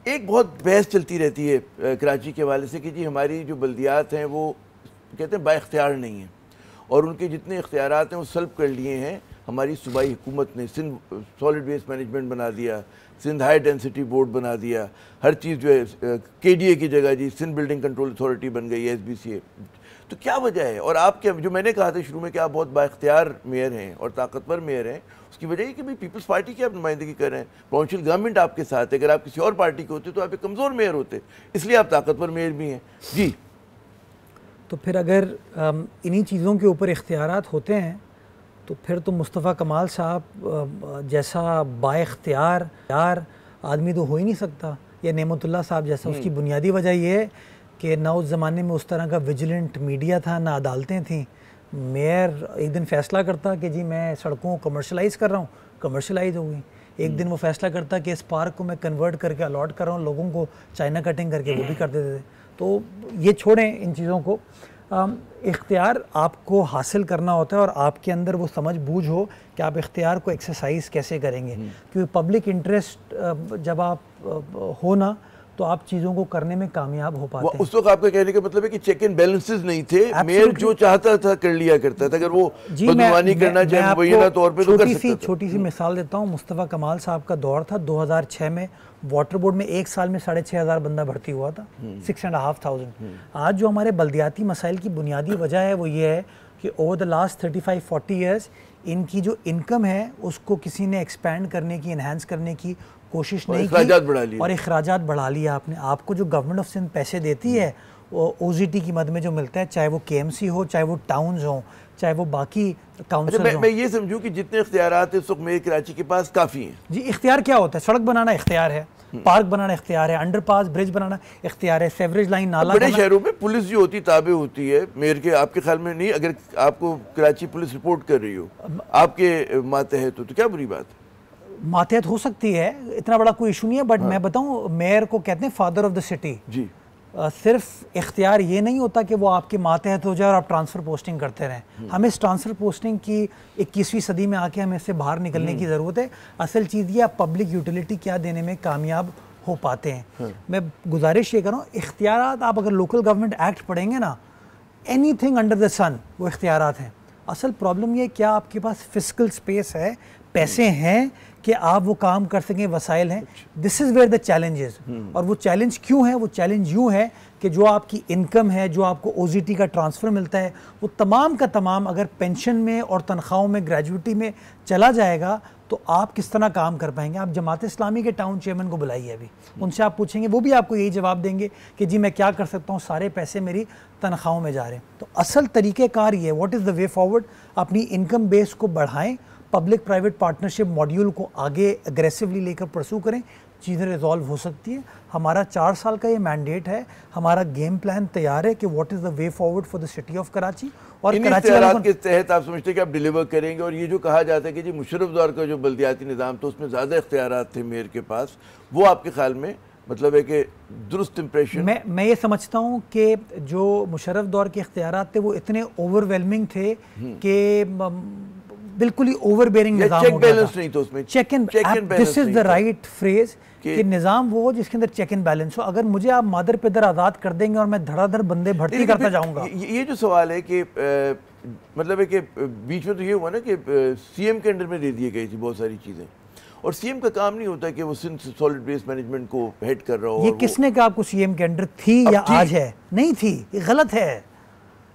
ایک بہت بحث چلتی رہتی ہے کراچی کے حوالے سے کہ جی ہماری جو بلدیات ہیں وہ کہتے ہیں با اختیار نہیں ہیں، اور ان کے جتنے اختیارات ہیں وہ سلب کر لیے ہیں ہماری صوبائی حکومت نے. سندھ سالڈ ویسٹ مینجمنٹ بنا دیا، سندھ ہائی ڈینسٹی بورڈ بنا دیا، ہر چیز جو ہے کے ڈی اے کی جگہ جی سندھ بلڈنگ کنٹرول اتھارٹی بن گئی ہے، ایس بی سی اے. تو کیا وجہ ہے؟ اور آپ کیا جو میں نے کہا تھا شروع میں کہ آپ بہت با اختیار میئر ہیں اور طاقتور میئر ہیں، اس کی وجہ یہ کہ بھئی پیپلز پارٹی کی آپ نمائندگی کر رہے ہیں، پروونشل گورنمنٹ آپ کے ساتھ ہے. اگر آپ کسی اور پارٹی کے ہوتے تو آپ ایک کمزور میئر ہوتے، اس لیے آپ طاقتور میئر بھی ہیں. جی تو پھر اگر انہی چیزوں کے اوپر اختیارات ہوتے ہیں تو پھر تو مصطفیٰ کمال صاحب جیسا با اختیار آدمی تو ہو ہی نہیں سکتا، یا نعمت اللہ صاحب جیسا. اس کی بنیادی وجہ یہ ہے کہ نہ اس زمانے میں اس طرح کا ویجیلنٹ میڈیا تھا، نہ عدالتیں تھیں. میئر ایک دن فیصلہ کرتا کہ جی میں سڑکوں کو کمرشلائز کر رہا ہوں، کمرشلائز ہو گئی. ایک دن وہ فیصلہ کرتا کہ اس پارک کو میں کنورٹ کر کے الاٹ کر رہا ہوں لوگوں کو، چائنا کٹنگ کر کے وہ بھی کر دیتے تھے. تو یہ چھوڑیں ان چیزوں کو. اختیار آپ کو حاصل کرنا ہوتا ہے اور آپ کے اندر وہ سمجھ بوجھ ہو کہ آپ اختیار کو ایکسرسائز کیسے کریں گے. کیونکہ پبلک انٹرسٹ جب آپ ہو نا تو آپ چیزوں کو کرنے میں کامیاب ہو پاتے ہیں. اس وقت آپ کا کہنے کا مطلب ہے کہ چیک اینڈ بیلنسز نہیں تھے، میئر جو چاہتا تھا کر لیا کرتا تھا. اگر وہ بدعنوانی کرنا چاہے مبینہ طور پہ تو کر سکتا تھا. چھوٹی سی مثال دیتا ہوں. مصطفیٰ کمال صاحب کا دور تھا 2006 میں، واٹر بورڈ میں ایک سال میں 6,500 بندہ بھرتی ہوا تھا، 6,500. آج جو ہمارے بلدیاتی مسائل کی بنیادی وجہ ہے وہ یہ ہے کہ اوور دا لاسٹ 35-40 ایئرس ان کی جو انکم ہے اس کو کسی نے ایکسپینڈ کرنے کی، انہینس کرنے کی کوشش نہیں کی اور اخراجات بڑھا لیا آپ نے. آپ کو جو گورنمنٹ آف سندھ پیسے دیتی ہے وہ او زی ٹی کی مد میں جو ملتا ہے، چاہے وہ کے ایم سی ہو، چاہے وہ ٹاؤنز ہوں، چاہے وہ باقی کاؤنسل ہوں. میں یہ سمجھوں کہ جتنے اختیارات اس وقت میئر کراچی کے پاس کافی ہیں. جی اختیار کیا ہوتا ہے؟ سڑک بنانا اختیار ہے، پارک بنانا اختیار ہے، انڈر پاس برج بنانا اختیار ہے، سیوریج لائن نالا. بڑے شہروں میں پولیس جو ہوتی تابع ہوتی ہے میئر کے، آپ کے خیال میں نہیں؟ اگر آپ کو کراچی پولیس رپورٹ کر رہی ہو آپ کے ماتحت ہو تو کیا بری بات ہے؟ ماتحت ہو سکتی ہے، اتنا بڑا کوئی ایشو نہیں ہے. بٹ میں بتاؤں میئر کو کہتے ہیں فادر آف دا سٹی. جی صرف اختیار یہ نہیں ہوتا کہ وہ آپ کے ماتحت ہو جائے اور آپ ٹرانسفر پوسٹنگ کرتے رہیں. ہمیں اس ٹرانسفر پوسٹنگ کی 21ویں صدی میں آ کے ہمیں اس سے باہر نکلنے کی ضرورت ہے. اصل چیز یہ آپ پبلک یوٹیلیٹی کیا دینے میں کامیاب ہو پاتے ہیں. میں گزارش یہ کروں اختیارات آپ اگر لوکل گورنمنٹ ایکٹ پڑھیں گے نا، اینی تھنگ انڈر دا سن وہ اختیارات ہیں. اصل پرابلم یہ کیا آپ کے پاس فسکل سپیس ہے، پیسے ہیں کہ آپ وہ کام کر سکیں، وسائل ہیں. This is where the challenge is. اور وہ چیلنج کیوں ہے؟ وہ چیلنج یوں ہے کہ جو آپ کی انکم ہے، جو آپ کو او زی ٹی کا ٹرانسفر ملتا ہے، وہ تمام کا تمام اگر پینشن میں اور تنخواہوں میں، گریجویٹی میں چلا جائے گا تو آپ کس طرح کام کر پائیں گے؟ آپ جماعت اسلامی کے ٹاؤن چیئرمین کو بلائیے ابھی، ان سے آپ پوچھیں گے، وہ بھی آپ کو یہی جواب دیں گے کہ جی میں کیا کر سکتا ہوں، سارے پیسے میری تنخواہوں میں جا رہے ہیں. تو اصل طریقہ کار یہ ہے، what is the way forward? اپنی انکم بیس کو بڑھائیں، پبلک پرائیویٹ پارٹنرشپ ماڈیول کو آگے اگریسولی لے کر پرسو کریں، چیزیں ریزالو ہو سکتی ہیں. ہمارا 4 سال کا یہ مینڈیٹ ہے، ہمارا گیم پلان تیار ہے کہ what is the way forward for the city of Karachi. اور ان اختیارات کے تحت آپ سمجھتے ہیں کہ آپ ڈیلیور کریں گے؟ اور یہ جو کہا جاتا ہے کہ جی مشرف دور کا جو بلدیاتی نظام تھا اس میں زیادہ اختیارات تھے میئر کے پاس، وہ آپ کے خیال میں مطلب ہے کہ درست امپریشن؟ میں یہ سمجھتا ہوں کہ جو مشرف دور کے اختیارات تھے وہ اتنے اوور ویلمنگ تھے کہ بالکل ہی اوور بیئرنگ نظام ہو گیا تھا. Check and this is the right phrase کہ نظام وہ جس کے اندر چیک اینڈ بیلنس ہو. اگر مجھے آپ مادر پدر آزاد کر دیں گے اور میں دھڑا دھڑ بندے بھرتی کرتا جاؤں گا. یہ جو سوال ہے کہ مطلب ہے کہ بیچ میں تو یہ ہوا نا کہ سی ایم کے انڈر میں دے دیے گئی تھی بہت ساری چیزیں، اور سی ایم کا کام نہیں ہوتا کہ وہ سندھ سالڈ ویسٹ مینجمنٹ کو ہیڈ کر رہا ہو. یہ کس نے کہا آپ کو سی ایم کے انڈر تھی یا آج ہے؟ نہیں تھی، یہ غلط ہے،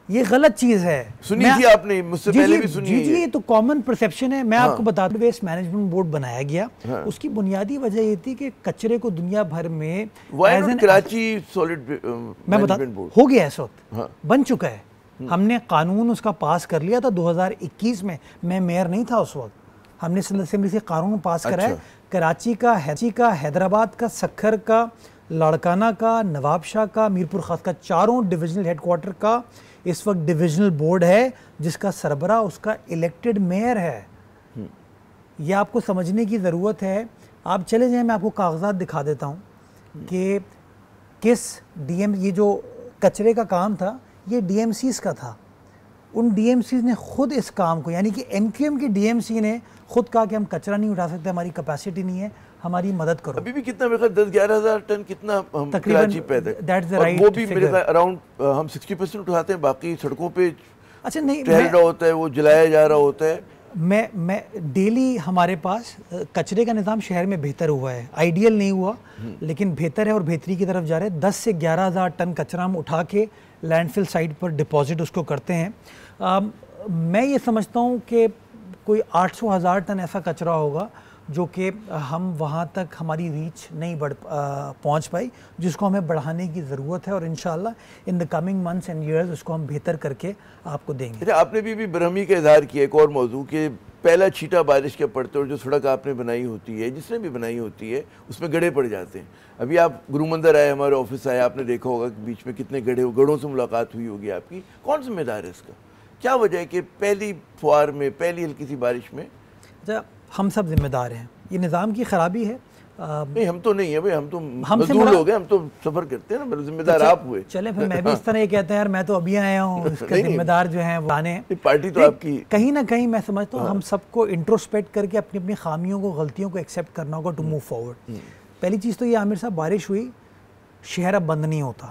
یہ غلط چیز ہے. سنی تھی آپ نے مجھ سے پہلے بھی سنی ہے. جی یہ تو کامن پرسیپشن ہے. میں آپ کو بتا دوں ویسٹ مینجمنٹ بورڈ بنایا گیا، اس کی بنیادی وجہ یہ تھی کہ کچرے کو دنیا بھر میں کراچی سالڈ میں بتا ہو گیا اس وقت بن چکا ہے. ہم نے قانون اس کا پاس کر لیا تھا 2021 میں میئر نہیں تھا اس وقت. ہم نے اسمبلی سے قانون پاس کرا ہے. کراچی کا، حیدرآباد کا، سکھر کا، لاڑکانہ کا، نواب شاہ کا، میر پور خاص کا، چاروں ڈویژنل ہیڈ کوارٹر کا اس وقت ڈویژنل بورڈ ہے جس کا سربراہ اس کا الیکٹڈ میئر ہے. یہ آپ کو سمجھنے کی ضرورت ہے. آپ چلے جائیں، میں آپ کو کاغذات دکھا دیتا ہوں کہ کس ڈی ایم، یہ جو کچرے کا کام تھا یہ ڈی ایم سیز کا تھا. ان ڈی ایم سیز نے خود اس کام کو، یعنی کہ ایم کیو ایم کی ڈی ایم سی نے خود کہا کہ ہم کچرا نہیں اٹھا سکتے، ہماری کیپیسٹی نہیں ہے. ہماری مدد کرو. ابھی بھی کتنا میرے خیال 10-11 ہزار ٹن کتنا ہم کراچی پیدا دیٹس دا اور رائٹ وہ بھی میرے خیال اراؤنڈ ہم 60% اٹھاتے ہیں, باقی سڑکوں پہ اچھا نہیں ٹہل رہا ہوتا ہے, وہ جلایا جا رہا ہوتا ہے. میں ڈیلی ہمارے پاس کچرے کا نظام شہر میں بہتر ہوا ہے, آئیڈیل نہیں ہوا لیکن بہتر ہے اور بہتری کی طرف جا رہے ہیں. 10 سے 11 ہزار ٹن کچرا ہم اٹھا کے لینڈ فل سائٹ پر ڈپازٹ اس کو کرتے ہیں. میں یہ سمجھتا ہوں کہ کوئی 800 ہزار ٹن ایسا کچرا ہوگا جو کہ ہم وہاں تک ہماری ریچ نہیں پہنچ پائی, جس کو ہمیں بڑھانے کی ضرورت ہے, اور انشاءاللہ in the coming months and years اس کو ہم بہتر کر کے آپ کو دیں گے. آپ نے بھی برہمی کا اظہار کیا ایک اور موضوع کہ پہلا چھیٹا بارش کے پڑتے اور جو سڑک آپ نے بنائی ہوتی ہے, جس نے بھی بنائی ہوتی ہے, اس میں گڑھے پڑ جاتے ہیں. ابھی آپ گرو مندر آئے, ہمارے آفس آئے, آپ نے دیکھا ہوگا کہ بیچ میں کتنے گڑھوں سے ملاقات ہوئی ہوگی آپ کی. کون ذمہ دار ہے اس کا؟ کیا وجہ ہے کہ پہلی فوار میں, پہلی ہلکی سی بارش میں؟ ہم سب ذمہ دار ہیں, یہ نظام کی خرابی ہے. نہیں ہم تو نہیں ہیں بھائی, ہم تو مزدور لوگ ہیں, ہم تو سفر کرتے ہیں نا, ذمہ دار آپ ہوئے. چلیں پھر میں بھی اس طرح یہ کہتا ہے یار میں تو ابھی آیا ہوں, اس کے ذمہ دار جو ہیں وہ آنے ہیں. پارٹی تو آپ کی کہیں نہ کہیں میں سمجھتا ہوں ہم سب کو انٹروسپیکٹ کر کے اپنی اپنی خامیوں کو, غلطیوں کو ایکسیپٹ کرنا ہوگا ٹو موو فارورڈ. پہلی چیز تو یہ عامر صاحب, بارش ہوئی, شہر اب بند نہیں ہوتا.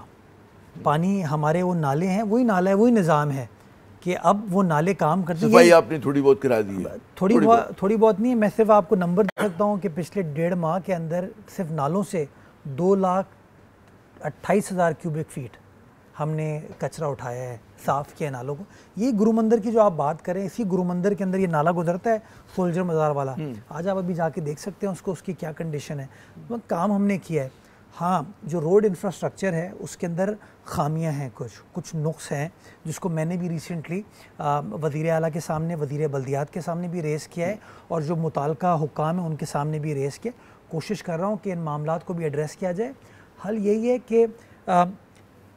پانی ہمارے وہ نالے ہیں, وہی نالا ہے, وہی نظام ہے کہ اب وہ نالے کام کرتے ہیں. صفائی آپ نے تھوڑی بہت کرا دی ہے. تھوڑی بہت نہیں ہے, میں صرف آپ کو نمبر دے سکتا ہوں کہ پچھلے 1.5 ماہ کے اندر صرف نالوں سے 2,28,000 کیوبک فیٹ ہم نے کچرا اٹھایا ہے, صاف کیا نالوں کو. یہ گرو مندر کی جو آپ بات کریں, اسی گرو مندر کے اندر یہ نالا گزرتا ہے, سولجر مزار والا. آج آپ ابھی جا کے دیکھ سکتے ہیں اس کو, اس کی کیا کنڈیشن ہے. وہ کام ہم نے کیا ہے. ہاں جو روڈ انفراسٹرکچر ہے اس کے اندر خامیاں ہیں, کچھ نقص ہیں, جس کو میں نے بھی ریسنٹلی وزیر اعلیٰ کے سامنے, وزیر بلدیات کے سامنے بھی ریز کیا ہے, اور جو متعلقہ حکام ہیں ان کے سامنے بھی ریز کیا. کوشش کر رہا ہوں کہ ان معاملات کو بھی ایڈریس کیا جائے. حل یہی ہے کہ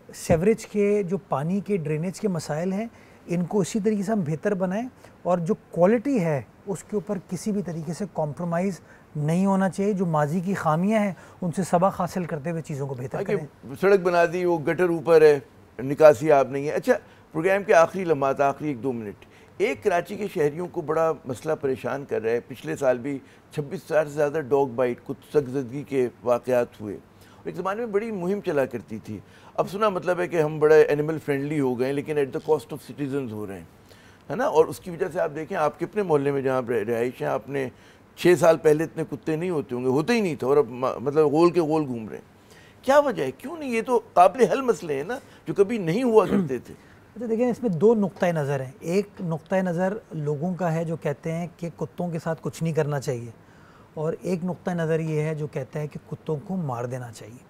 سیوریج کے جو پانی کے ڈرینیج کے مسائل ہیں ان کو اسی طریقے سے ہم بہتر بنائیں, اور جو کوالٹی ہے اس کے اوپر کسی بھی طریقے سے کمپرومائز نہیں ہونا چاہیے. جو ماضی کی خامیاں ہیں ان سے سبق حاصل کرتے ہوئے چیزوں کو بہتر کریں. سڑک بنا دی, وہ گٹر اوپر ہے, نکاسی آپ نہیں ہے. اچھا پروگرام کے آخری لمحات, آخری 1-2 منٹ, ایک کراچی کے شہریوں کو بڑا مسئلہ پریشان کر رہا ہے. پچھلے سال بھی 26,000 سے زیادہ ڈاگ بائٹ, کتے زدگی کے واقعات ہوئے. ایک زمانے میں بڑی مہم چلا کرتی تھی. اب سنا مطلب ہے کہ ہم بڑے اینیمل فرینڈلی ہو گئے, لیکن at the cost of citizens ہو رہے ہیں, ہے نا. اور اس کی وجہ سے آپ دیکھیں, آپ کے اپنے محلے میں جہاں رہائش ہیں, آپ نے 6 سال پہلے اتنے کتے نہیں ہوتے ہوں گے, ہوتے ہی نہیں تھے, اور اب مطلب غول کے غول گھوم رہے ہیں. کیا وجہ ہے, کیوں نہیں؟ یہ تو قابل حل مسئلے ہیں نا, جو کبھی نہیں ہوا کرتے تھے. اچھا دیکھیں, اس میں 2 نقطۂ نظر ہیں. ایک نقطۂ نظر لوگوں کا ہے جو کہتے ہیں کہ کتوں کے ساتھ کچھ نہیں کرنا چاہیے, اور ایک نقطۂ نظر یہ ہے جو کہتا ہے کہ کتوں کو مار دینا چاہیے.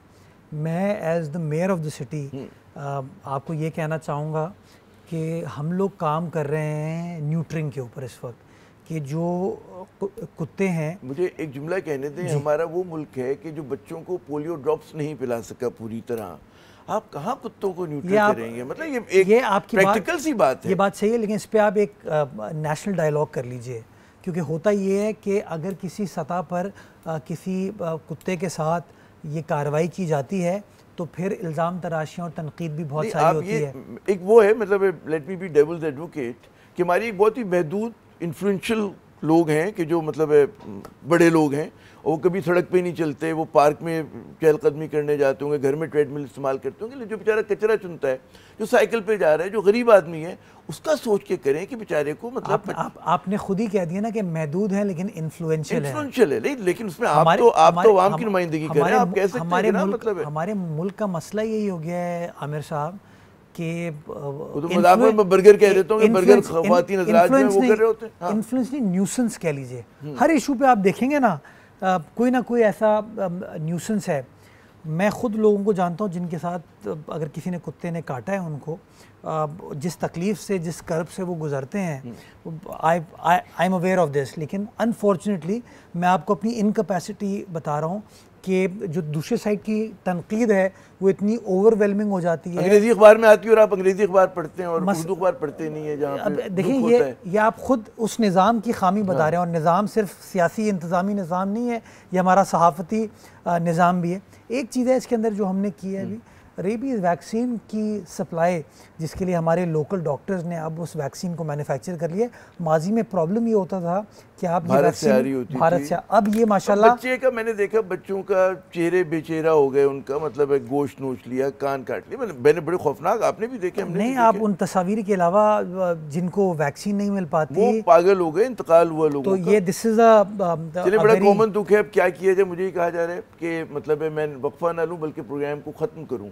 میں as the measure of the city آپ کو یہ کہنا چاہوں گا کہ ہم لوگ کام کر رہے ہیں نیوٹرنگ کے اوپر اس وقت, کہ جو کتے ہیں. مجھے ایک جملہ کہنے دیں, ہمارا وہ ملک ہے کہ جو بچوں کو پولیو ڈراپس نہیں پلا سکا پوری طرح, آپ کہاں کتوں کو نیوٹرل کریں گے؟ مطلب یہ آپ کی پریکٹیکل سی بات ہے. یہ بات صحیح ہے, لیکن اس پہ آپ ایک نیشنل ڈائیلاگ کر لیجئے, کیونکہ ہوتا یہ ہے کہ اگر کسی سطح پر کسی کتے کے ساتھ یہ کارروائی کی جاتی ہے تو پھر الزام تراشیاں اور تنقید بھی بہت ساری ہوتی ہے. ایک وہ ہے, مطلب let me be devil's advocate, کہ ہماری ایک بہت ہی محدود انفلوئنشل لوگ ہیں کہ جو مطلب بڑے لوگ ہیں, اور وہ کبھی سڑک پہ نہیں چلتے, وہ پارک میں چہل قدمی کرنے جاتے ہوں گے, گھر میں ٹریڈ مل استعمال کرتے ہوں گے. جو بیچارہ کچرا چنتا ہے, جو سائیکل پہ جا رہا ہے, جو غریب آدمی ہے, اس کا سوچ کے کریں کہ بیچارے کو مطلب آپ نے خود ہی کہہ دیا نا کہ محدود ہے لیکن انفلوئنشل ہے, لیکن اس میں آپ تو عوام کی نمائندگی کر رہے ہیں. آپ کہہ سکتے ہیں نا, مطلب ہمارے ملک کا مسئلہ یہی ہو گیا ہے عامر صاحب کہ برگر کہہ رہے ہوں گے, برگر خواتین حضرات جو ہیں وہ کر رہے ہوتے ہیں. انفلوئنس نہیں, نیوسنس کہہ لیجئے. ہر ایشو پہ آپ دیکھیں گے نا کوئی نہ کوئی ایسا نیوسنس ہے. میں خود لوگوں کو جانتا ہوں جن کے ساتھ اگر کسی نے کتے نے کاٹا ہے, ان کو جس تکلیف سے, جس کرب سے وہ گزرتے ہیں, I am aware of this. لیکن انفارچونیٹلی میں آپ کو اپنی انکیپیسٹی بتا رہا ہوں کہ جو دوسرے سائڈ کی تنقید ہے وہ اتنی اوور ویلمنگ ہو جاتی ہے. انگریزی اخبار میں آتی ہے اور آپ انگریزی اخبار پڑھتے ہیں اور اردو اخبار پڑھتے نہیں ہیں, جہاں پہ دیکھیں یہ آپ خود اس نظام کی خامی بتا رہے ہیں, اور نظام صرف سیاسی انتظامی نظام نہیں ہے, یہ ہمارا صحافتی نظام بھی ہے. ایک چیز ہے اس کے اندر جو ہم نے کی ہے ابھی, ریبیز ویکسین کی سپلائی, جس کے لیے ہمارے لوکل ڈاکٹرز نے اب اس ویکسین کو مینوفیکچر کر لیا. ماضی میں پرابلم یہ ہوتا تھا کہ آپ بھارت سے آ رہی ہوتی بھارت سے اب یہ ماشاءاللہ بچے کا میں نے دیکھا بچوں کا چہرے بے چہرہ ہو گئے ان کا مطلب ہے گوشت نوچ لیا کان کاٹ لیا میں نے بڑے خوفناک آپ نے بھی دیکھے ہم نے نہیں آپ ان تصاویر کے علاوہ جن کو ویکسین نہیں مل پاتی وہ پاگل ہو گئے انتقال ہوا لوگوں تو کا یہ دس از چلے بڑا کامن دکھ ہے اب کیا کیا جائے مجھے یہ کہا جا رہا ہے کہ مطلب ہے میں وقفہ نہ لوں بلکہ پروگرام کو ختم کروں